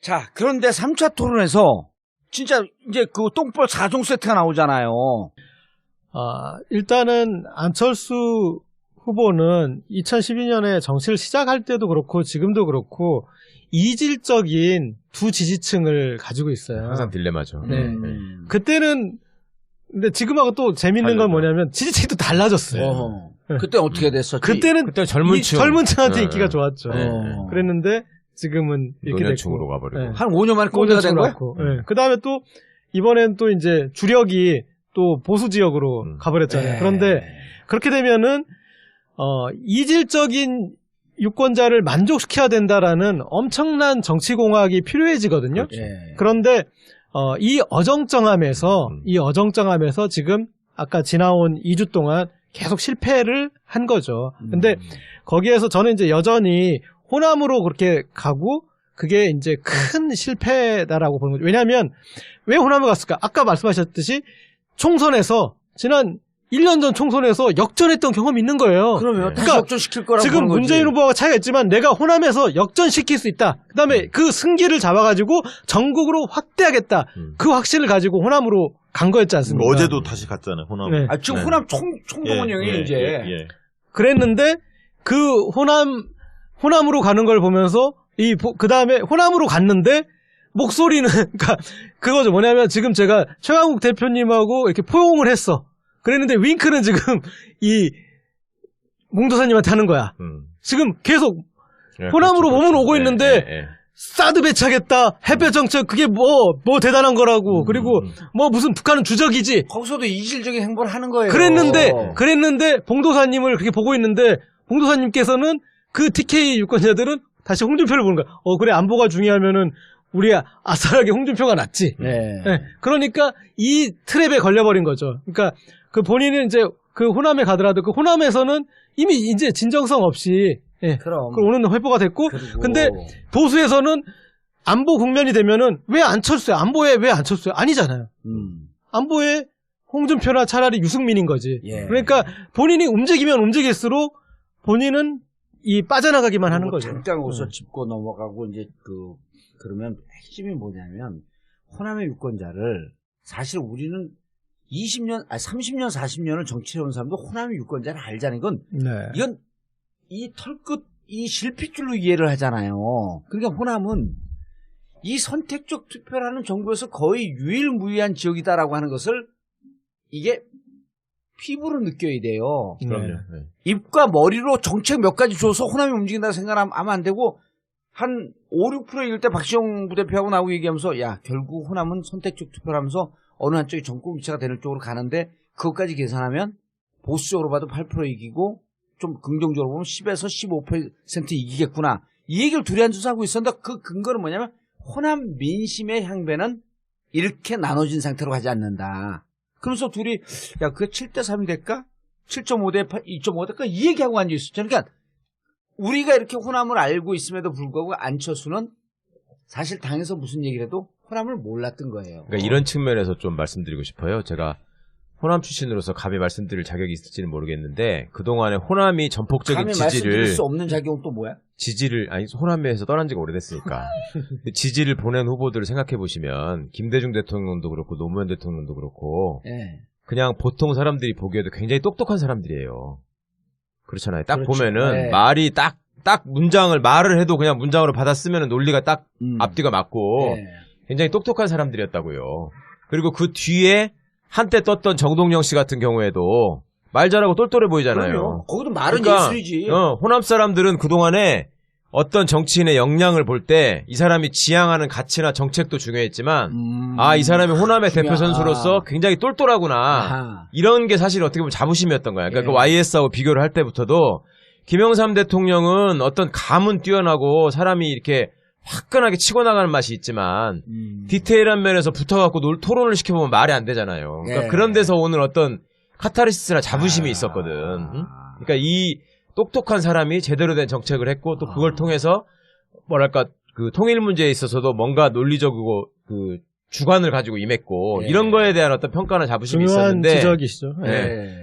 자, 그런데 3차 토론에서 진짜 이제 그 똥볼 4종 세트가 나오잖아요. 일단은 안철수 후보는 2012년에 정치를 시작할 때도 그렇고 지금도 그렇고 이질적인 두 지지층을 가지고 있어요. 항상 딜레마죠. 네. 그때는 근데 지금하고 또 재밌는 건 뭐냐면 지지층이 또 달라졌어요. 네. 그때 어떻게 됐었지? 그때는 젊은 층한테 네. 인기가 좋았죠. 그랬는데 지금은 이렇게 노년층으로 가버리고. 네. 한 5년 만에 꼰대가 된 거야? 네. 그 다음에 또 이번엔 또 이제 주력이 또 보수 지역으로 가버렸잖아요. 그런데 그렇게 되면은 이질적인 유권자를 만족시켜야 된다라는 엄청난 정치공학이 필요해지거든요. 그렇죠. 그런데 이 어정쩡함에서 지금 아까 지나온 2주 동안 계속 실패를 한 거죠. 근데 거기에서 저는 이제 여전히 호남으로 그렇게 가고 그게 이제 큰 실패다라고 보는 거죠. 왜냐하면 왜 호남을 갔을까? 아까 말씀하셨듯이 총선에서 지난 1년 전 총선에서 역전했던 경험이 있는 거예요. 그러면 다시 역전시킬 거라고 지금 보는 거지. 문재인 후보가 차이가 있지만 내가 호남에서 역전시킬 수 있다. 그다음에 그 승기를 잡아가지고 전국으로 확대하겠다. 그 확신을 가지고 호남으로 간 거였지 않습니까? 어제도 다시 갔잖아요, 호남. 네. 지금 네. 호남 총동원 형이 이제. 그랬는데 그 호남으로 가는 걸 보면서 그 다음에 호남으로 갔는데 목소리는 그러니까 그거죠. 뭐냐면 지금 제가 최강욱 대표님하고 이렇게 포용을 했어. 그랬는데 윙크는 지금 이 몽도사님한테 하는 거야. 지금 계속 호남으로 몸은 오고 있는데 사드 배치하겠다. 햇볕 정책 그게 뭐 대단한 거라고. 그리고 뭐 무슨 북한은 주적이지. 거기서도 이질적인 행보를 하는 거예요. 그랬는데 봉도사님을 그렇게 보고 있는데 봉도사님께서는 그 TK 유권자들은 다시 홍준표를 보는 거야. 그래 안보가 중요하면은 우리 아싸하게 홍준표가 낫지. 네. 그러니까 이 트랩에 걸려버린 거죠. 그러니까 그 본인은 이제 그 호남에 가더라도 그 호남에서는 이미 이제 진정성 없이 그럼 오는 회포가 됐고, 근데 보수에서는 안보 국면이 되면은 왜 안철수야? 안보에 왜 안철수야? 아니잖아요. 안보에 홍준표나 차라리 유승민인 거지. 그러니까 본인이 움직이면 움직일수록 본인은 이 빠져나가기만 하는 거죠. 잠깐 웃어 짚고 넘어가고 이제 그러면 핵심이 뭐냐면 호남의 유권자를 사실 우리는 30년, 40년을 정치해온 사람도 호남의 유권자를 알자는 건 이건 이 털끝, 이 실핏줄로 이해를 하잖아요. 그러니까 호남은 이 선택적 투표라는 정부에서 거의 유일무이한 지역이다라고 하는 것을 이게 피부로 느껴야 돼요. 그럼요. 입과 머리로 정책 몇 가지 줘서 호남이 움직인다고 생각하면 안 되고 한 5, 6% 이길 때 박시영 부대표하고 나오고 얘기하면서 야 결국 호남은 선택적 투표를 하면서 어느 한쪽이 정권 교체가 되는 쪽으로 가는데 그것까지 계산하면 보수적으로 봐도 8% 이기고 좀 긍정적으로 보면 10에서 15% 이기겠구나. 이 얘기를 둘이 앉아서 하고 있었는데 그 근거는 뭐냐면 호남 민심의 향배는 이렇게 나눠진 상태로 가지 않는다. 그러면서 둘이 야 그게 7대3이 될까? 7.5대 8, 2.5 될까? 이 얘기하고 앉아있었죠. 그러니까 우리가 이렇게 호남을 알고 있음에도 불구하고 안철수는 사실 당에서 무슨 얘기를 해도 호남을 몰랐던 거예요. 그러니까 이런 측면에서 좀 말씀드리고 싶어요. 제가 호남 출신으로서 감히 말씀드릴 자격이 있을지는 모르겠는데 그동안에 호남이 전폭적인 감히 지지를 말씀드릴 수 없는 자격은 또 뭐야? 호남에서 떠난 지가 오래됐으니까 지지를 보낸 후보들을 생각해 보시면 김대중 대통령도 그렇고 노무현 대통령도 그렇고 그냥 보통 사람들이 보기에도 굉장히 똑똑한 사람들이에요. 그렇잖아요. 딱 보면은 말이 딱 말을 해도 그냥 문장으로 받아쓰면은 논리가 딱 앞뒤가 맞고 굉장히 똑똑한 사람들이었다고요. 그리고 그 뒤에 한때 떴던 정동영 씨 같은 경우에도 말 잘하고 똘똘해 보이잖아요. 그럼요. 거기도 말은 그러니까, 예술이지. 호남 사람들은 그동안에 어떤 정치인의 역량을 볼 때 이 사람이 지향하는 가치나 정책도 중요했지만 이 사람이 호남의 대표 선수로서 굉장히 똘똘하구나. 이런 게 사실 어떻게 보면 자부심이었던 거야. 그러니까 그 YS하고 비교를 할 때부터도 김영삼 대통령은 어떤 감은 뛰어나고 사람이 이렇게 화끈하게 치고 나가는 맛이 있지만 디테일한 면에서 붙어갖고 토론을 시켜보면 말이 안 되잖아요. 그러니까 그런 데서 오는 어떤 카타르시스나 자부심이 있었거든. 그러니까 이 똑똑한 사람이 제대로 된 정책을 했고 또 그걸 통해서 뭐랄까 그 통일 문제에 있어서도 뭔가 논리적이고 그 주관을 가지고 임했고 이런 거에 대한 어떤 평가나 자부심이 있었는데 지적이시죠.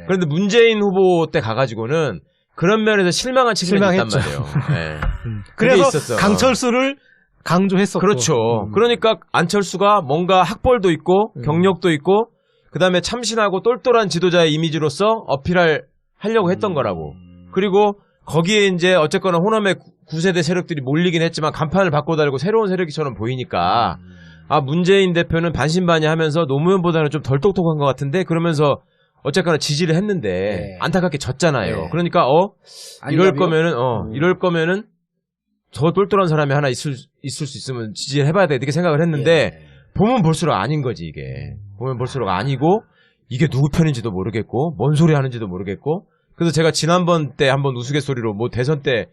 그런데 문재인 후보 때 가가지고는 그런 면에서 실망한 측면이 있단 말이에요. 그래서 강철수를 강조했었고. 그렇죠. 그러니까 안철수가 뭔가 학벌도 있고 경력도 있고 그다음에 참신하고 똘똘한 지도자의 이미지로서 하려고 했던 거라고. 그리고 거기에 이제 어쨌거나 호남의 9세대 세력들이 몰리긴 했지만 간판을 바꿔달고 새로운 세력이처럼 보이니까 문재인 대표는 반신반의하면서 노무현보다는 좀 덜 똑똑한 것 같은데 그러면서 어쨌거나 지지를 했는데 네. 안타깝게 졌잖아요. 네. 그러니까 이럴 거면은 저 똘똘한 사람이 하나 있을 수 있으면 지지를 해봐야 돼 이렇게 생각을 했는데 보면 볼수록 아닌 거지 이게. 보면 볼수록 아니고 이게 누구 편인지도 모르겠고 뭔 소리 하는지도 모르겠고 그래서 제가 지난번 때 한번 우스갯소리로 뭐 대선 때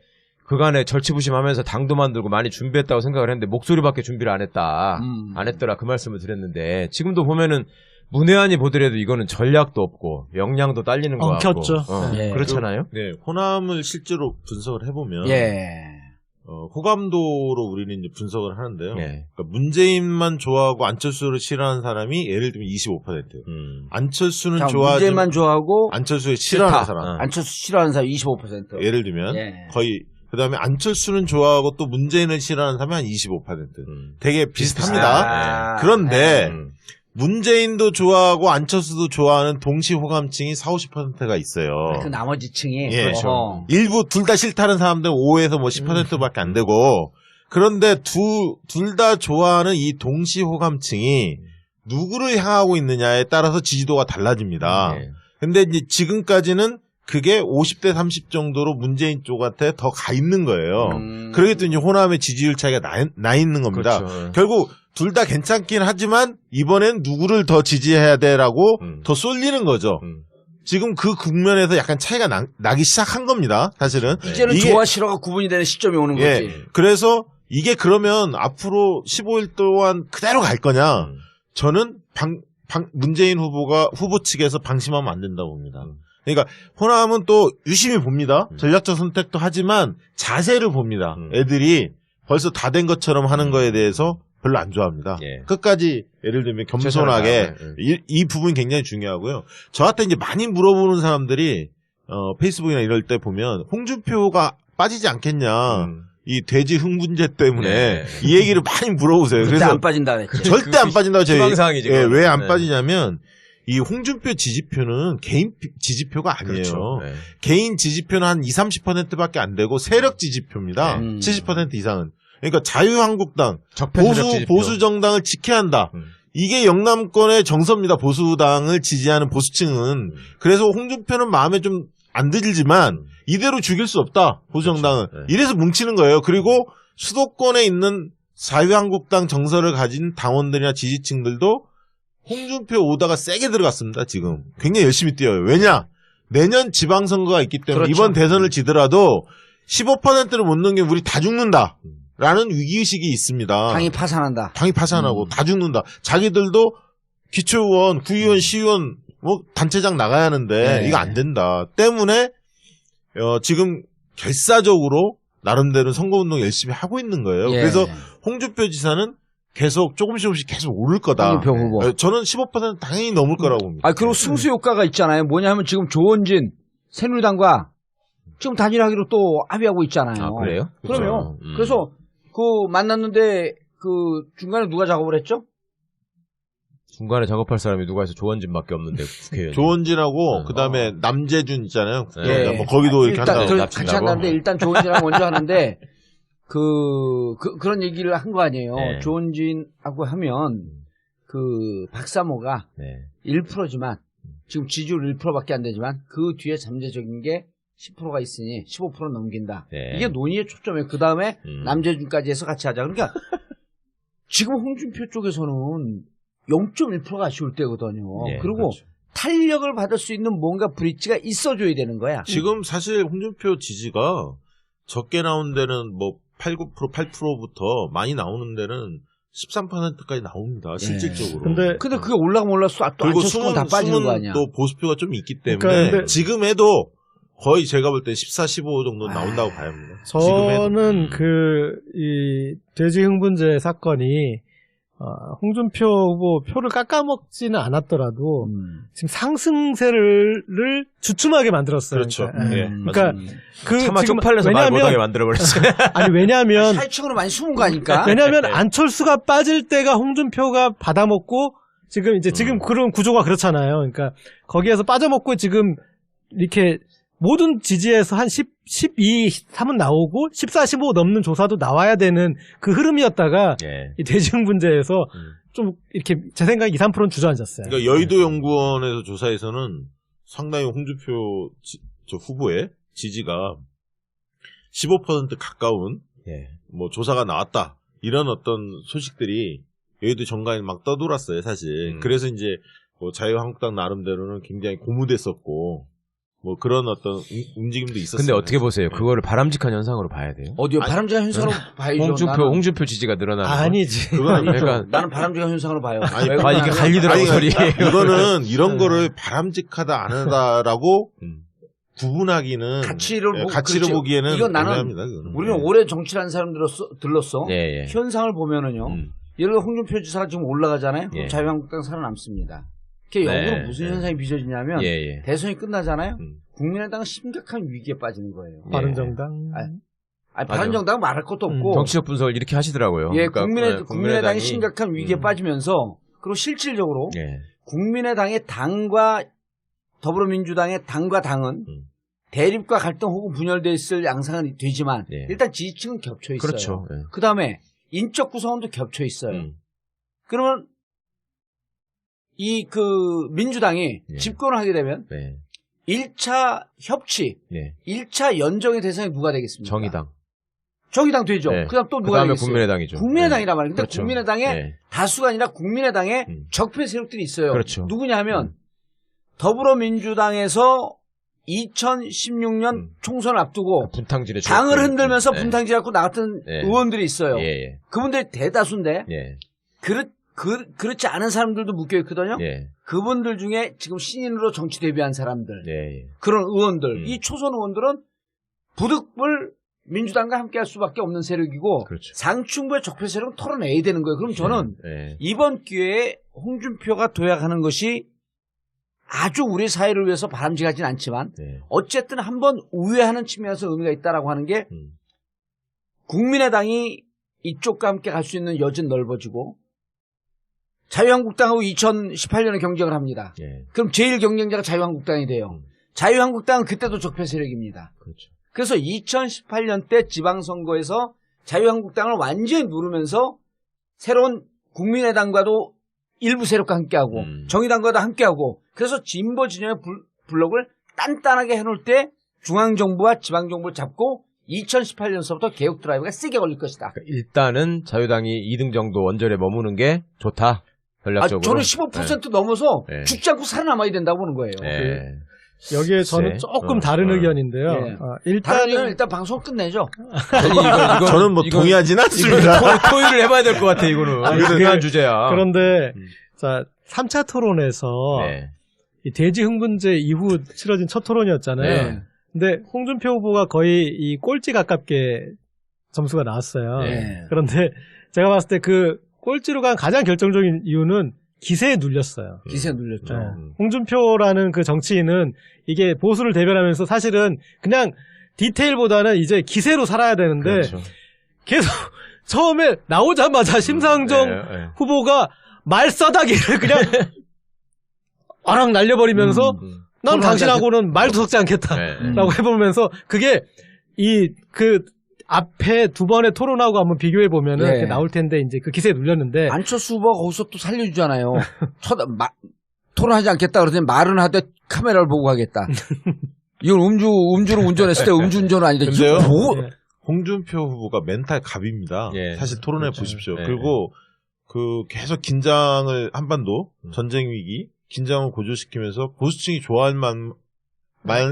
그간에 절치부심하면서 당도 만들고 많이 준비했다고 생각을 했는데 목소리밖에 준비를 안 했다. 안 했더라 그 말씀을 드렸는데 지금도 보면은 문외한이 보더라도 이거는 전략도 없고 역량도 딸리는 것 같고 엉켰죠. 그렇잖아요. 네, 호남을 실제로 분석을 해보면 예. 호감도로 우리는 이제 분석을 하는데요. 예. 그러니까 문재인만 좋아하고 안철수를 싫어하는 사람이 예를 들면 25%예요. 안철수는 좋아하지만 문재인만 좋아하고 안철수를 싫어하는 싫다. 사람. 안철수 싫어하는 사람 25%. 예를 들면 예. 거의 그다음에 안철수는 좋아하고 또 문재인을 싫어하는 사람이 한 25%. 되게 비슷합니다. 그런데 문재인도 좋아하고 안철수도 좋아하는 동시 호감층이 40~50%가 있어요. 그 나머지 층이. 예. 그렇죠. 일부 둘 다 싫다는 사람들 5에서 뭐 10%밖에 안 되고 그런데 둘 다 좋아하는 이 동시 호감층이 누구를 향하고 있느냐에 따라서 지지도가 달라집니다. 근데 이제 지금까지는 그게 50대 30 정도로 문재인 쪽한테 더 가 있는 거예요. 그러기 때문에 이제 호남의 지지율 차이가 나 있는 겁니다. 그렇죠. 결국 둘 다 괜찮긴 하지만 이번엔 누구를 더 지지해야 돼라고 더 쏠리는 거죠. 지금 그 국면에서 약간 차이가 나기 시작한 겁니다. 사실은. 이제는 좋아 싫어가 구분이 되는 시점이 오는 거지. 예. 그래서 이게 그러면 앞으로 15일 동안 그대로 갈 거냐? 저는 문재인 후보 측에서 방심하면 안 된다고 봅니다. 그러니까 호남은 또 유심히 봅니다. 전략적 선택도 하지만 자세를 봅니다. 애들이 벌써 다 된 것처럼 하는 거에 대해서 별로 안 좋아합니다. 예. 끝까지 예를 들면 겸손하게 이 부분이 굉장히 중요하고요. 저한테 이제 많이 물어보는 사람들이 페이스북이나 이럴 때 보면 홍준표가 빠지지 않겠냐. 이 돼지 흥분제 때문에 이 얘기를 많이 물어보세요. 그때 그래서 안 빠진다 그랬지. 절대 안 빠진다고 제가 희망사항이지. 왜 안 빠지냐면 이 홍준표 지지표는 개인 지지표가 아니에요. 그렇죠. 개인 지지표는 한 20~30%밖에 안 되고 세력 지지표입니다. 70% 이상은. 그러니까 자유한국당, 보수 정당을 지켜야 한다. 이게 영남권의 정서입니다. 보수당을 지지하는 보수층은. 그래서 홍준표는 마음에 좀 안 들지만 이대로 죽일 수 없다. 보수 정당은. 그렇죠. 이래서 뭉치는 거예요. 그리고 수도권에 있는 자유한국당 정서를 가진 당원들이나 지지층들도 홍준표 오다가 세게 들어갔습니다. 지금 굉장히 열심히 뛰어요. 왜냐? 내년 지방선거가 있기 때문에 그렇죠. 이번 대선을 지더라도 15%를 못 넘기면 우리 다 죽는다. 라는 위기의식이 있습니다. 당이 파산한다. 당이 파산하고 다 죽는다. 자기들도 기초의원, 구의원, 시의원 뭐 단체장 나가야 하는데 이거 안 된다. 때문에 지금 결사적으로 나름대로 선거운동 열심히 하고 있는 거예요. 그래서 홍준표 지사는 계속 조금씩 계속 오를 거다. 홍준표 후보. 저는 15% 당연히 넘을 거라고 봅니다. 그리고 승수 효과가 있잖아요. 뭐냐면 지금 조원진 새누리당과 지금 단일하기로 또 합의하고 있잖아요. 그래요? 그럼요. 그래서 그 만났는데 그 중간에 누가 작업을 했죠? 중간에 작업할 사람이 누가 해서 조원진밖에 없는데 국회의원. 조원진하고 그다음에 남재준 있잖아요. 뭐 거기도 이렇게 일단 한다고. 같이 한다는데 일단 조원진하고 먼저 하는데 그런 얘기를 한 거 아니에요. 네. 조원진하고 하면 그 박사모가 1%지만 지금 지지율 1%밖에 안 되지만 그 뒤에 잠재적인 게 10%가 있으니 15% 넘긴다. 이게 논의의 초점이에요. 그 다음에 남재준까지 해서 같이 하자. 그러니까 지금 홍준표 쪽에서는 0.1%가 아쉬울 때거든요. 그리고 그렇죠. 탄력을 받을 수 있는 뭔가 브릿지가 있어줘야 되는 거야. 지금 사실 홍준표 지지가 적게 나온 데는 뭐 8~9%, 8%부터 많이 나오는 데는 13%까지 나옵니다. 실질적으로. 근데 그게 올라가면 올라서 또 그리고 안철수는 다 빠지는 거 아니야. 또 보수표가 좀 있기 때문에 그러니까 지금 해도 거의 제가 볼 때 14, 15 정도 나온다고 봐야 합니다. 저는 이 돼지 흥분제 사건이 홍준표 후보 표를 깎아먹지는 않았더라도 지금 상승세를 주춤하게 만들었어요. 그렇죠. 그러니까, 예, 그러니까 그 차마 지금 쪽팔려서 말 못하게 만들어버렸어요. 아니 왜냐하면 사회층으로 많이 숨은 거 아닐까? 왜냐하면 안철수가 빠질 때가 홍준표가 받아먹고 지금 그런 구조가 그렇잖아요. 그러니까 거기에서 빠져먹고 지금 이렇게 모든 지지에서 한 12, 13은 나오고 14, 15 넘는 조사도 나와야 되는 그 흐름이었다가 예. 이 대중 문제에서 좀 이렇게 제 생각에 2, 3%는 주저앉았어요. 그러니까 여의도 연구원에서 조사에서는 상당히 홍준표 저 후보의 지지가 15% 가까운 예. 뭐 조사가 나왔다 이런 어떤 소식들이 여의도 정가에 막 떠돌았어요 사실. 그래서 이제 뭐 자유한국당 나름대로는 굉장히 고무됐었고 뭐 그런 어떤 움직임도 있었어요. 근데 어떻게 보세요? 그거를 바람직한 현상으로 봐야 돼요. 어디요? 아니, 바람직한 현상으로 봐야죠. 홍준표 지지가 늘어나는 거. 아니지. 그건 아니죠. 그러니까 나는 바람직한 현상으로 봐요. 아니, 왜 이게 그러냐면 갈리더라고 소리. 이거는 이런 거를 바람직하다 안 하다라고 구분하기는 가치를 가치를 그렇지. 보기에는 이건 나는 애매합니다, 그거는. 우리는 오래 정치를 한 사람들로서 예, 예. 현상을 보면은요. 예를 들어 홍준표 지사가 지금 올라가잖아요. 그럼 예. 자유한국당 살아남습니다. 그게 역으로 네, 무슨 네. 현상이 빚어지냐면 예, 예. 대선이 끝나잖아요. 국민의당은 심각한 위기에 빠지는 거예요. 바른정당. 바른정당은 말할 것도 없고 정치적 분석을 이렇게 하시더라고요. 예, 그러니까 국민의당이 심각한 위기에 빠지면서 그리고 실질적으로 예. 국민의당의 당과 더불어민주당의 당과 당은 대립과 갈등 혹은 분열돼 있을 양상은 되지만 예. 일단 지지층은 겹쳐 있어요. 그렇죠. 예. 그다음에 인적 구성원도 겹쳐 있어요. 그러면 이 민주당이 예. 집권을 하게 되면 네. 1차 협치, 예. 1차 연정의 대상이 누가 되겠습니까? 정의당 되죠. 네. 그다음 또 누가 그다음에 되겠어요? 국민의당이죠. 국민의당이란 말이에요. 근데 그렇죠. 국민의당의 예. 다수가 아니라 국민의당의 적폐 세력들이 있어요. 그렇죠. 누구냐 하면 더불어민주당에서 2016년 총선을 앞두고 분탕질에 당을 흔들면서 예. 분탕질 갖고 나갔던 예. 의원들이 있어요. 예, 예. 그분들이 대다수인데 예. 그렇지 않은 사람들도 묶여 있거든요. 예. 그분들 중에 지금 신인으로 정치 데뷔한 사람들, 예. 예. 그런 의원들, 이 초선 의원들은 부득불 민주당과 함께할 수밖에 없는 세력이고 그렇죠. 상층부의 적폐 세력은 털어내야 되는 거예요. 그럼 저는 예. 이번 기회에 홍준표가 도약하는 것이 아주 우리 사회를 위해서 바람직하진 않지만 예. 어쨌든 한번 우회하는 측면에서 의미가 있다라고 하는 게 국민의당이 이쪽과 함께 갈 수 있는 여지는 넓어지고 자유한국당하고 2018년에 경쟁을 합니다. 예. 그럼 제일 경쟁자가 자유한국당이 돼요. 자유한국당은 그때도 적폐 세력입니다. 그렇죠. 그래서 2018년 때 지방선거에서 자유한국당을 완전히 누르면서 새로운 국민의당과도 일부 세력과 함께하고 정의당과도 함께하고 그래서 진보 진영의 블록을 단단하게 해놓을 때 중앙정부와 지방정부를 잡고 2018년서부터 개혁 드라이브가 세게 걸릴 것이다. 그러니까 일단은 자유당이 2등 정도 원절에 머무는 게 좋다. 전략적으로. 저는 15% 넘어서 네. 죽지 않고 살아남아야 된다고 보는 거예요. 예. 여기에 저는 글쎄. 조금 다른 의견인데요. 예. 다른 의견은 일단은 일단 방송 끝내죠. 아니, 이거 저는 뭐 동의하진 않습니다. 토의를 해봐야 될 것 같아, 이거는. 중요한 주제야. 그런데 자 3차 토론에서 네. 이 대지 흥분제 이후 치러진 첫 토론이었잖아요. 네. 근데 홍준표 후보가 거의 이 꼴찌 가깝게 점수가 나왔어요. 네. 그런데 제가 봤을 때 그 꼴찌로 간 가장 결정적인 이유는 기세에 눌렸어요. 기세 눌렸죠. 네. 홍준표라는 그 정치인은 이게 보수를 대변하면서 사실은 그냥 디테일보다는 이제 기세로 살아야 되는데 그렇죠. 계속 처음에 나오자마자 심상정 네, 네. 후보가 말싸다기를 그냥 어랑 날려버리면서 난 당신하고는 말도 섞지 않겠다라고 해보면서 그게 그 앞에 두 번의 토론하고 한번 비교해 보면은 예. 이렇게 나올 텐데 이제 그 기세에 눌렸는데 안철수 후보가 거기서 또 살려주잖아요. 토론하지 않겠다 그러더니 말은 하되 카메라를 보고 가겠다. 이건 음주를 운전했을 때 음주운전은 아니다. 근데요? 예. 홍준표 후보가 멘탈 갑입니다. 예. 사실 토론해 그렇죠. 보십시오. 예. 그리고 그 계속 긴장을 한반도 전쟁 위기 긴장을 고조시키면서 보수층이 좋아할 만만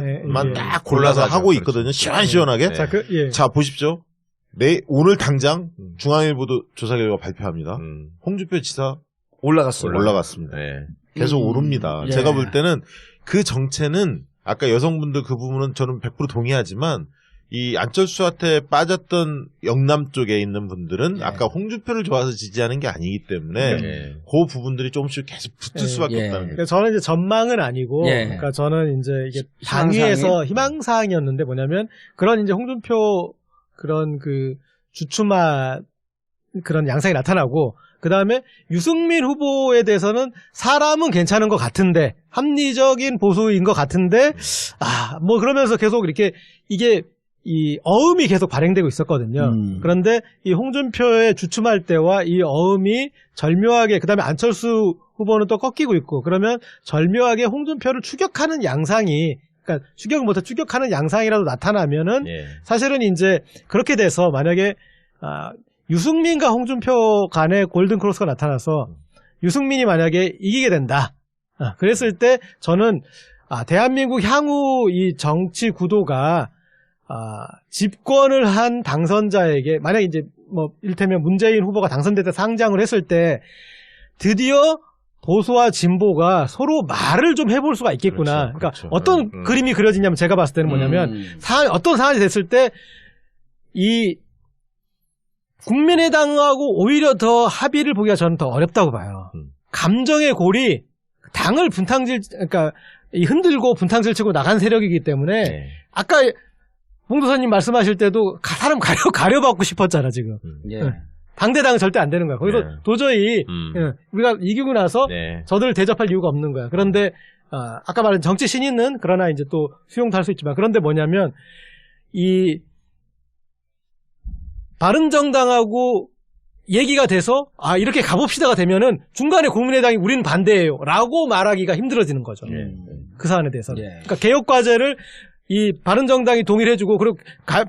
예. 딱 골라서 골라서 하고 하죠. 있거든요. 그렇죠. 시원시원하게. 네. 예. 자 보십시오. 오늘 당장 중앙일보도 조사 결과 발표합니다. 홍준표 지사 올라갔어요. 올라갔습니다. 네. 계속 오릅니다. 예. 제가 볼 때는 그 정체는 아까 여성분들 그 부분은 저는 100% 동의하지만 이 안철수한테 빠졌던 영남 쪽에 있는 분들은 예. 아까 홍준표를 좋아서 지지하는 게 아니기 때문에 그 부분들이 조금씩 계속 붙을 수밖에 예. 없다는 거죠. 그러니까 저는 이제 전망은 아니고, 예. 그러니까 저는 이제 이게 희망사항이? 당위에서 희망사항이었는데 뭐냐면 그런 이제 홍준표 그런 그 주춤한 그런 양상이 나타나고, 그 다음에 유승민 후보에 대해서는 사람은 괜찮은 것 같은데, 합리적인 보수인 것 같은데, 뭐 그러면서 계속 이렇게 이게 이 어음이 계속 발행되고 있었거든요. 그런데 이 홍준표의 주춤할 때와 이 어음이 절묘하게, 그 다음에 안철수 후보는 또 꺾이고 있고, 그러면 절묘하게 홍준표를 추격하는 양상이, 그러니까 추격 못해 추격하는 양상이라도 나타나면은 예. 사실은 이제 그렇게 돼서 만약에 유승민과 홍준표 간의 골든 크로스가 나타나서 유승민이 만약에 이기게 된다. 그랬을 때 저는 대한민국 향후 이 정치 구도가 집권을 한 당선자에게 만약에 이제 뭐 이를테면 문재인 후보가 당선됐다 상장을 했을 때 드디어 보수와 진보가 서로 말을 좀 해볼 수가 있겠구나. 그렇죠, 그러니까 그렇죠. 어떤 그림이 그려지냐면 제가 봤을 때는 뭐냐면 어떤 상황이 됐을 때 이 국민의당하고 오히려 더 합의를 보기가 저는 더 어렵다고 봐요. 감정의 골이 당을 그러니까 흔들고 분탕질치고 나간 세력이기 때문에 네. 아까 홍도사님 말씀하실 때도 사람 가려받고 싶었잖아 지금. 예. 당대당은 절대 안 되는 거야. 거기서 네. 도저히 우리가 이기고 나서 네. 저들을 대접할 이유가 없는 거야. 그런데 아까 말한 정치 신인은 그러나 이제 또 수용도 할 수 있지만, 그런데 뭐냐면 이 바른정당하고 얘기가 돼서 이렇게 가봅시다가 되면은 중간에 국민의당이 우리는 반대예요 라고 말하기가 힘들어지는 거죠. 그 사안에 대해서는. 예. 그러니까 개혁과제를 이 바른정당이 동의를 해주고, 그리고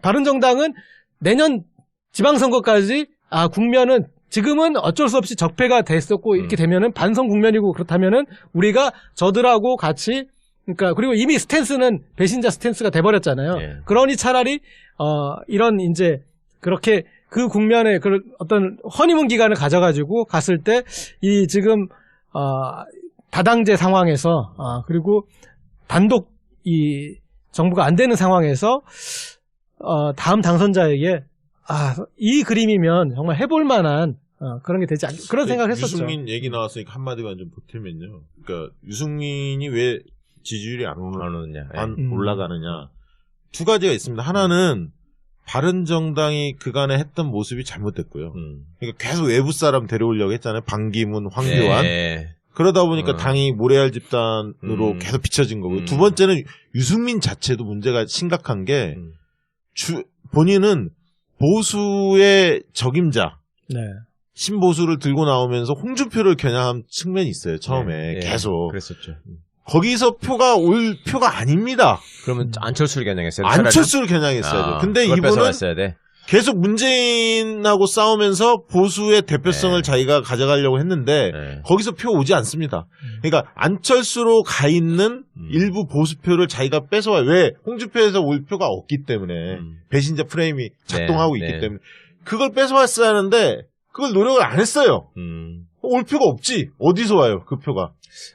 바른정당은 내년 지방선거까지 국면은 지금은 어쩔 수 없이 적폐가 됐었고 이렇게 되면은 반성 국면이고, 그렇다면은 우리가 저들하고 같이, 그러니까 그리고 이미 스탠스는 배신자 스탠스가 돼버렸잖아요. 예. 그러니 차라리 이런 이제 그렇게 그 국면에 그 어떤 허니문 기간을 가져가지고 갔을 때 이 지금 다당제 상황에서 그리고 단독 이 정부가 안 되는 상황에서 다음 당선자에게 이 그림이면 정말 해볼 만한 그런 게 되지 그런 생각을 했었죠. 유승민 얘기 나왔으니까 한마디만 좀 보태면요. 그러니까 유승민이 왜 지지율이 안 오느냐. 올라가느냐. 두 가지가 있습니다. 하나는 바른정당이 그간에 했던 모습이 잘못됐고요. 그러니까 계속 외부 사람 데려오려고 했잖아요. 방기문, 황교안. 네. 그러다 보니까 당이 모래알 집단으로 계속 비춰진 거고. 두 번째는 유승민 자체도 문제가 심각한 게 본인은 보수의 적임자, 네. 신보수를 들고 나오면서 홍준표를 겨냥한 측면이 있어요. 처음에 계속. 그랬었죠. 거기서 표가 올 표가 아닙니다. 그러면 안철수를 겨냥했어요. 안철수를 겨냥했어야죠. 근데 그걸 이분은 뺏어왔어야 돼. 계속 문재인하고 싸우면서 보수의 대표성을 자기가 가져가려고 했는데 거기서 표 오지 않습니다. 그러니까 안철수로 가 있는 일부 보수표를 자기가 뺏어와요. 왜? 홍준표에서 올 표가 없기 때문에 배신자 프레임이 작동하고 있기 때문에 그걸 뺏어왔어야 하는데 그걸 노력을 안 했어요. 올 표가 없지. 어디서 와요 그 표가.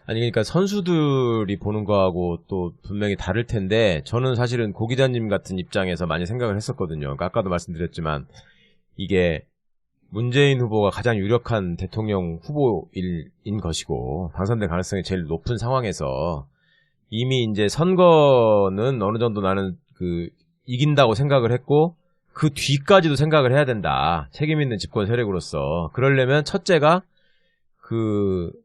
아니 그러니까 선수들이 보는 거하고 또 분명히 다를 텐데 저는 사실은 고 기자님 같은 입장에서 많이 생각을 했었거든요. 그러니까 아까도 말씀드렸지만 이게 문재인 후보가 가장 유력한 대통령 후보인 것이고 당선될 가능성이 제일 높은 상황에서 이미 이제 선거는 어느 정도 나는 이긴다고 생각을 했고 그 뒤까지도 생각을 해야 된다. 책임 있는 집권 세력으로서. 그러려면 첫째가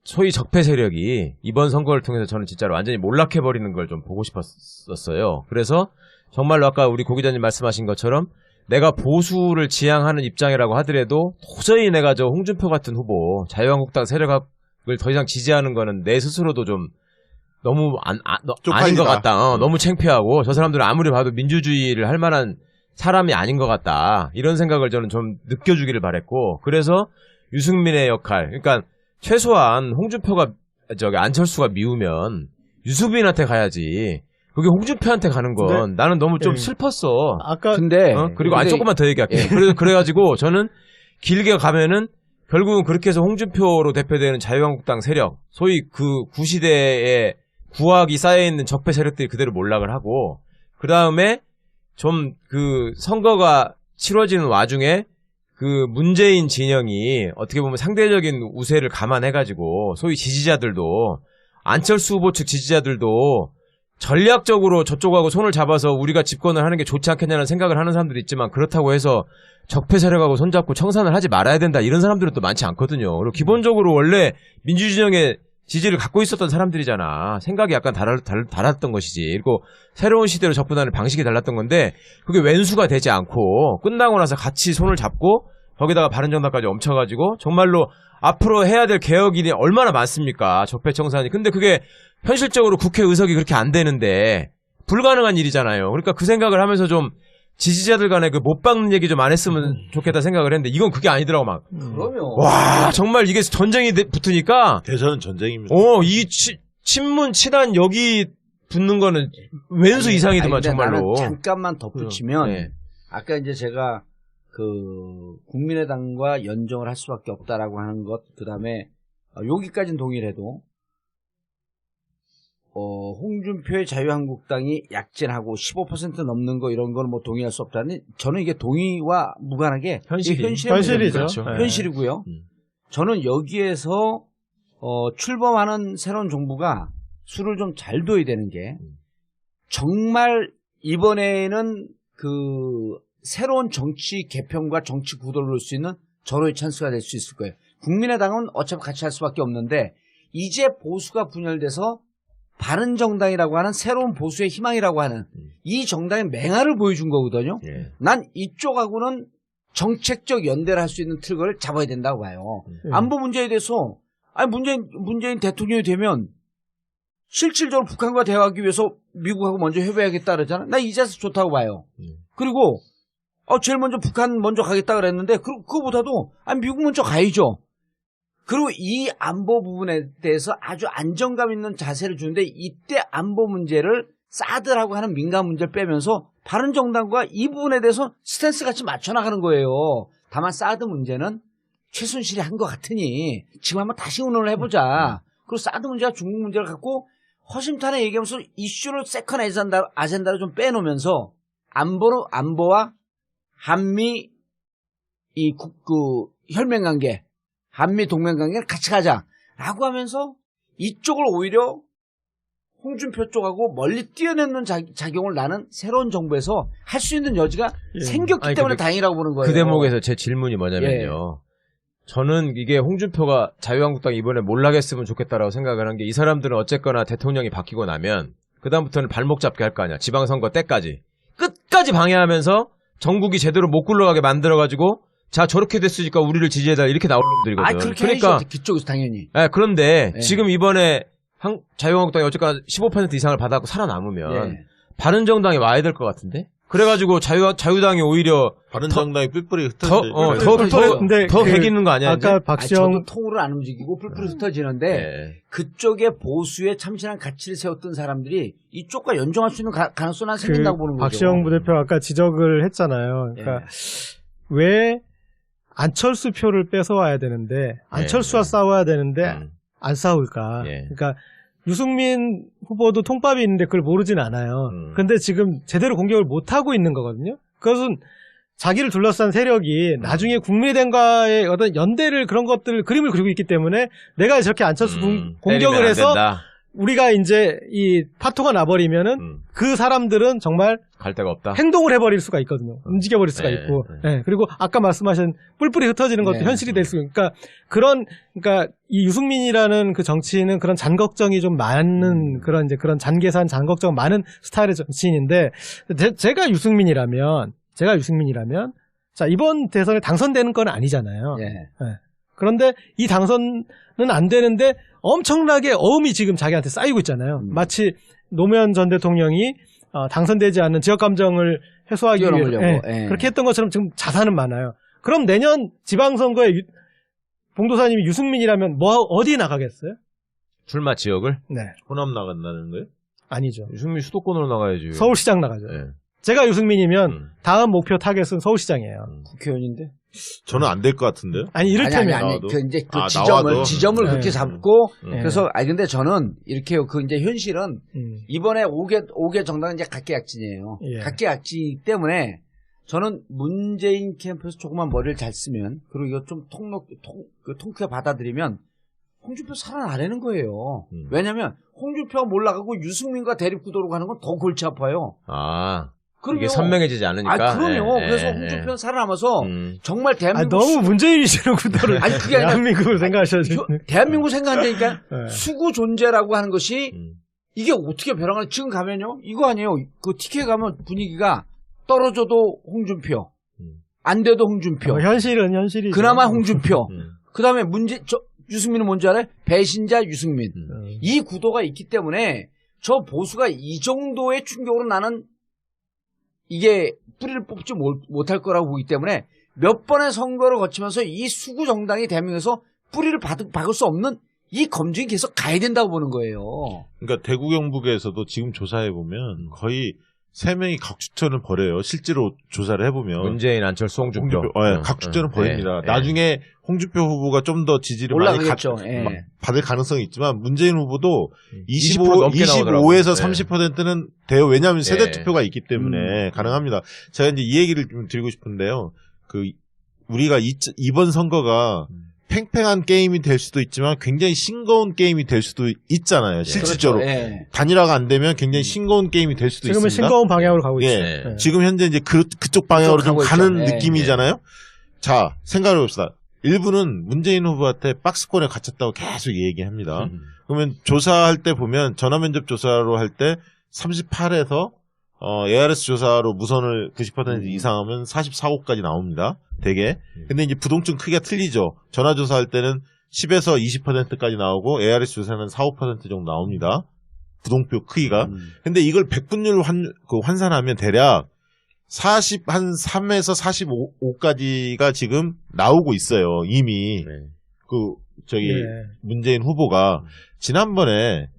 소위 적폐 세력이 이번 선거를 통해서 저는 진짜로 완전히 몰락해버리는 걸 좀 보고 싶었었어요. 그래서 정말로 아까 우리 고 기자님 말씀하신 것처럼 내가 보수를 지향하는 입장이라고 하더라도 도저히 내가 저 홍준표 같은 후보, 자유한국당 세력을 더 이상 지지하는 거는 내 스스로도 좀 너무 아닌 것 같다. 너무 창피하고 저 사람들은 아무리 봐도 민주주의를 할 만한 사람이 아닌 것 같다. 이런 생각을 저는 좀 느껴주기를 바랬고 그래서 유승민의 역할, 그러니까 최소한 홍준표가 안철수가 미우면 유승민한테 가야지. 그게 홍준표한테 가는 건 나는 너무 좀 슬펐어. 근데 그리고 조금만 더 얘기할게. 그래가지고 저는 길게 가면은 결국은 그렇게 해서 홍준표로 대표되는 자유한국당 세력, 소위 그 구시대에 구악이 쌓여있는 적폐 세력들이 그대로 몰락을 하고 그 다음에 좀 그 선거가 치러지는 와중에 그 문재인 진영이 어떻게 보면 상대적인 우세를 감안해가지고 소위 지지자들도 안철수 후보 측 지지자들도 전략적으로 저쪽하고 손을 잡아서 우리가 집권을 하는 게 좋지 않겠냐는 생각을 하는 사람들이 있지만 그렇다고 해서 적폐 세력하고 손잡고 청산을 하지 말아야 된다 이런 사람들은 또 많지 않거든요. 그리고 기본적으로 원래 민주진영의 지지를 갖고 있었던 사람들이잖아. 생각이 약간 달랐던 것이지. 그리고 새로운 시대로 접근하는 방식이 달랐던 건데 그게 왼수가 되지 않고 끝나고 나서 같이 손을 잡고 거기다가 바른정당까지 얹혀가지고 정말로 앞으로 해야 될 개혁이 얼마나 많습니까? 적폐청산이. 근데 그게 현실적으로 국회 의석이 그렇게 안 되는데 불가능한 일이잖아요. 그러니까 그 생각을 하면서 좀 지지자들 간에 그 못 박는 얘기 좀 안 했으면 좋겠다 생각을 했는데 이건 그게 아니더라고 막. 그러면. 와 정말 이게 전쟁이 붙으니까 대선은 전쟁입니다. 이 친문 친한 여기 붙는 거는 왼수 이상이더만 정말로. 잠깐만 덧붙이면 네. 아까 이제 제가 그 국민의당과 연정을 할 수밖에 없다라고 하는 것 그다음에 여기까지는 동일해도 홍준표의 자유한국당이 약진하고 15% 넘는 거 이런 거는 뭐 동의할 수 없다는 저는 이게 동의와 무관하게 현실이죠. 그렇죠. 네. 현실이고요. 저는 여기에서 출범하는 새로운 정부가 수를 좀 잘 둬야 되는 게 정말 이번에는 그 새로운 정치 개편과 정치 구도를 놓을 수 있는 절호의 찬스가 될 수 있을 거예요. 국민의당은 어차피 같이 할 수밖에 없는데 이제 보수가 분열돼서 바른정당이라고 하는 새로운 보수의 희망이라고 하는 이 정당의 맹활을 보여준 거거든요. 예. 난 이쪽하고는 정책적 연대를 할 수 있는 틀을 잡아야 된다고 봐요. 안보 문제에 대해서 아니 문재인 대통령이 되면 실질적으로 북한과 대화하기 위해서 미국하고 먼저 협의하겠다 그러잖아. 나 이 자세 좋다고 봐요. 그리고 제일 먼저 북한 먼저 가겠다 그랬는데 그거보다도 미국 먼저 가야죠. 그리고 이 안보 부분에 대해서 아주 안정감 있는 자세를 주는데 이때 안보 문제를 사드라고 하는 민감 문제를 빼면서 바른정당과 이 부분에 대해서 스탠스 같이 맞춰나가는 거예요. 다만 사드 문제는 최순실이 한 것 같으니 지금 한번 다시 의논을 해보자. 그리고 사드 문제가 중국 문제를 갖고 허심탄회 얘기하면서 이슈를 세컨 아젠다로 좀 빼놓으면서 안보와 한미 혈맹관계 한미 동맹관계를 같이 가자라고 하면서 이쪽을 오히려 홍준표 쪽하고 멀리 뛰어내는 작용을 나는 새로운 정부에서 할 수 있는 여지가 생겼기 때문에 다행이라고 보는 거예요. 그 대목에서 제 질문이 뭐냐면요. 저는 이게 홍준표가 자유한국당 이번에 몰락했으면 좋겠다라고 생각을 한 게 이 사람들은 어쨌거나 대통령이 바뀌고 나면 그다음부터는 발목 잡게 할 거 아니야. 지방선거 때까지. 끝까지 방해하면서 전국이 제대로 못 굴러가게 만들어가지고 자 저렇게 됐으니까 우리를 지지해달라 이렇게 나올 놈들이거든. 그렇게 그러니까 해야죠. 그쪽에서 당연히. 그런데 지금 이번에 자유한국당이 어쨌거나 15% 이상을 받았고 살아남으면 바른정당이 와야 될 것 같은데. 그래가지고 자유당이 오히려 바른정당이 뿔뿔이 흩어지고 더 배기는 거 아니야? 아까 저도 통으로 안 움직이고 뿔뿔이 흩어지는데 그쪽에 보수에 참신한 가치를 세웠던 사람들이 이쪽과 연정할 수 있는 가능성은 생긴다고 보는 거죠. 박시영 부대표 아까 지적을 했잖아요. 그러니까 왜 안철수 표를 뺏어와야 되는데 안철수와 싸워야 되는데 안 싸울까? 그러니까 유승민 후보도 통밥이 있는데 그걸 모르진 않아요. 근데 지금 제대로 공격을 못하고 있는 거거든요. 그것은 자기를 둘러싼 세력이 나중에 국민의당과의 어떤 연대를 그런 것들 그림을 그리고 있기 때문에 내가 저렇게 안철수 공격을 해서 우리가 이제 이 파토가 나버리면은 그 사람들은 정말 갈 데가 없다. 행동을 해버릴 수가 있거든요. 움직여버릴 수가 있고. 그리고 아까 말씀하신 뿔뿔이 흩어지는 것도 현실이 될 수. 그러니까 그러니까 이 유승민이라는 그 정치인은 그런 잔걱정이 좀 많은 그런 이제 그런 잔계산 잔걱정 많은 스타일의 정치인인데 제가 유승민이라면 자 이번 대선에 당선되는 건 아니잖아요. 그런데 이 당선은 안 되는데 엄청나게 어음이 지금 자기한테 쌓이고 있잖아요. 마치 노무현 전 대통령이 당선되지 않는 지역 감정을 해소하기 위해 그렇게 했던 것처럼 지금 자산은 많아요. 그럼 내년 지방선거에 봉도사님이 유승민이라면 어디 나가겠어요? 출마 지역을? 네. 호남 나간다는 거예요? 아니죠. 유승민 수도권으로 나가야지. 서울시장 나가죠. 제가 유승민이면 다음 목표 타겟은 서울시장이에요. 국회의원인데. 저는 안 될 것 같은데요. 아니 이를테면 아니. 나와도? 그 이제 그 나와도? 지점을 네. 그렇게 잡고 네. 그래서 근데 저는 이렇게요. 그 이제 현실은 이번에 5개 정당은 이제 각계약진이에요. 예. 각계약진이기 때문에 저는 문재인 캠프에서 조금만 머리를 잘 쓰면 그리고 이거 좀 통쾌 받아들이면 홍준표 살아나라는 거예요. 왜냐하면 홍준표가 몰라가고 유승민과 대립구도로 가는 건 더 골치 아파요. 아. 그럼요. 이게 선명해지지 않으니까. 그럼요. 예, 그래서 예, 홍준표는 예. 살아남아서 정말 대한민국 너무 문재인이시는 구도를 아니 그게 아니라 대한민국을 생각하셔야지. 대한민국 생각한다니까 네. 수구 존재라고 하는 것이 이게 어떻게 벼랑을 지금 가면요 이거 아니에요. 그 티켓 가면 분위기가 떨어져도 홍준표 안 돼도 홍준표 현실은 현실이죠. 그나마 홍준표 그 다음에 유승민은 뭔지 알아요? 배신자 유승민 이 구도가 있기 때문에 저 보수가 이 정도의 충격으로 나는 이게 뿌리를 뽑지 못할 거라고 보기 때문에 몇 번의 선거를 거치면서 이 수구 정당이 대한민국에서 뿌리를 박을 수 없는 이 검증이 계속 가야 된다고 보는 거예요. 그러니까 대구 경북에서도 지금 조사해 보면 거의 3명이 각추천을 벌여요. 실제로 조사를 해보면 문재인, 안철수, 홍준표. 각추천을 벌입니다. 네. 나중에 홍준표 후보가 좀 더 지지를 많이 받을 가능성이 있지만 문재인 후보도 20% 넘게 25에서 나오더라고요. 30%는 돼요. 왜냐하면 세대 네. 투표가 있기 때문에 가능합니다. 제가 이제 이 얘기를 좀 드리고 싶은데요. 우리가 이번 선거가 팽팽한 게임이 될 수도 있지만 굉장히 싱거운 게임이 될 수도 있잖아요. 실질적으로. 그렇죠. 예. 단일화가 안 되면 굉장히 싱거운 게임이 될 수도 지금은 있습니다. 싱거운 방향으로 가고 있어요. 예. 네. 지금 현재 이제 그쪽 방향으로 좀 가고 가는 있죠. 느낌이잖아요. 자, 생각해 봅시다. 일부는 문재인 후보한테 박스권에 갇혔다고 계속 얘기합니다. 그러면 조사할 때 보면 전화면접 조사로 할 때 38에서 ARS 조사로 무선을 90% 이상하면 44호까지 나옵니다. 되게. 근데 이제 부동층 크기가 틀리죠. 전화조사 할 때는 10에서 20%까지 나오고 ARS 조사는 4, 5% 정도 나옵니다. 부동표 크기가. 근데 이걸 백분율 환산하면 대략 3에서 45까지가 지금 나오고 있어요. 이미. 문재인 후보가 지난번에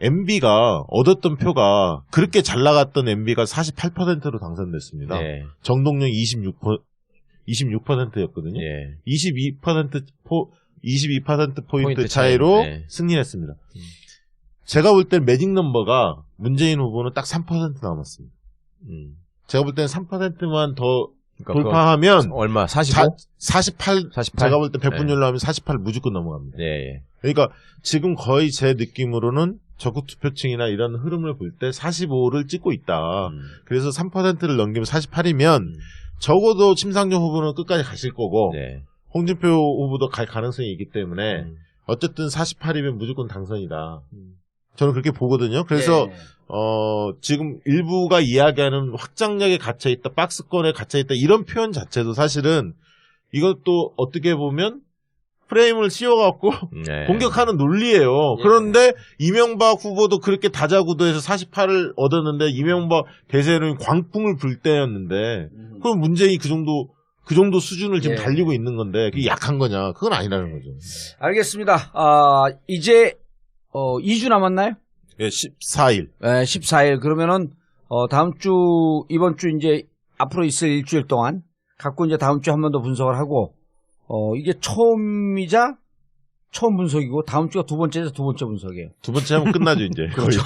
MB가 얻었던 표가 그렇게 잘 나갔던 MB가 48%로 당선됐습니다. 네. 정동영 26%였거든요. 예. 22%포인트 차이로 승리했습니다. 제가 볼 땐 매직 넘버가 문재인 후보는 딱 3% 남았습니다. 제가 볼 땐 3%만 더 돌파하면 얼마? 45? 48? 제가 볼 때 백분율로 네. 하면 48 무조건 넘어갑니다. 예. 그러니까 지금 거의 제 느낌으로는 적극 투표층이나 이런 흐름을 볼 때 45를 찍고 있다. 그래서 3%를 넘기면 48이면 적어도 심상정 후보는 끝까지 가실 거고 네. 홍준표 후보도 갈 가능성이 있기 때문에 어쨌든 48이면 무조건 당선이다. 저는 그렇게 보거든요. 그래서 지금 일부가 이야기하는 확장력에 갇혀있다, 박스권에 갇혀있다 이런 표현 자체도 사실은 이것도 어떻게 보면 프레임을 씌워갖고 공격하는 논리예요. 그런데 이명박 후보도 그렇게 다자구도에서 48을 얻었는데 이명박 대세론이 광풍을 불 때였는데 그럼 문재인이 그 정도 수준을 지금 달리고 있는 건데 그게 약한 거냐? 그건 아니라는 거죠. 알겠습니다. 이제 2주 남았나요? 예, 14일. 네, 14일. 그러면은 이번 주 이제 앞으로 있을 일주일 동안 갖고 이제 다음 주에 한 번 더 분석을 하고 이게 처음 분석이고 다음 주가 두 번째 분석이에요. 두 번째 하면 끝나죠, 이제. 그렇죠.